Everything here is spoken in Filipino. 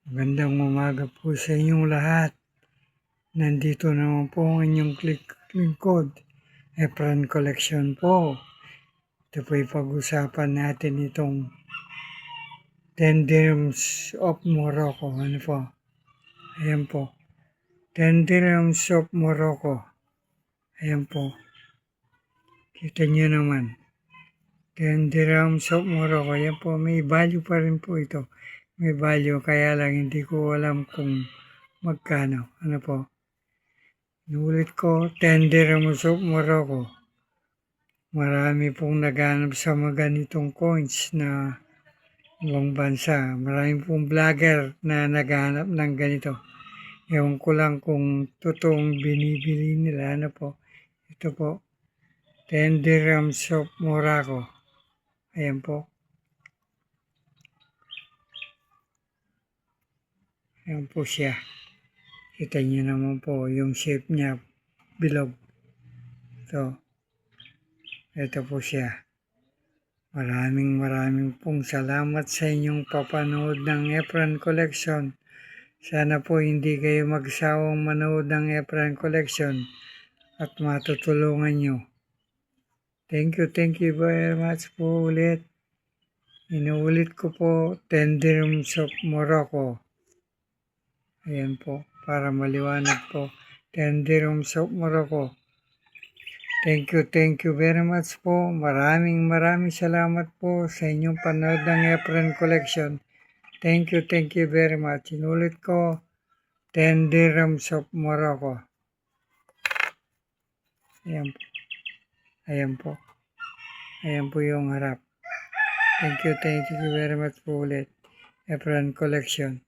Magandang umaga po sa inyong lahat. Nandito naman po ang inyong lingkod, Efren Collection po. Ito po'y pag-usapan natin itong 10 Dirhams of Morocco. Ano po? Ayan po. 10 Dirhams of Morocco. Ayan po. Kita nyo naman. 10 Dirhams of Morocco. Ayan po. May value pa rin po ito. May value kaya lang hindi ko alam kung magkano. Ano po? Inulit ko, 10 Dirhams of Morocco. Marami pong naghanap sa mga ganitong coins na ibang bansa. Marami pong vlogger na naghanap ng ganito. Ewan ko lang kung totoong binibili nila. Ano po? Ito po. 10 Dirhams of Morocco. Ayan po. Ayan po siya. Kita niyo naman po yung shape niya. Bilog. Ito po siya. Maraming pong salamat sa inyong papanood ng Efren Collection. Sana po hindi kayo magsawang manood ng Efren Collection at matutulungan nyo. Thank you very much po ulit. Inuulit ko po, 10 Dirhams of Morocco. Ayan po, para maliwanag po. 10 Dirhams of Morocco. Thank you very much po. Maraming salamat po sa inyong panood ng Efren Collection. Thank you very much. Inulit ko, 10 Dirhams of Morocco. Ayan po. Ayan po. Ayan po yung harap. Thank you very much po ulit. Efren Collection.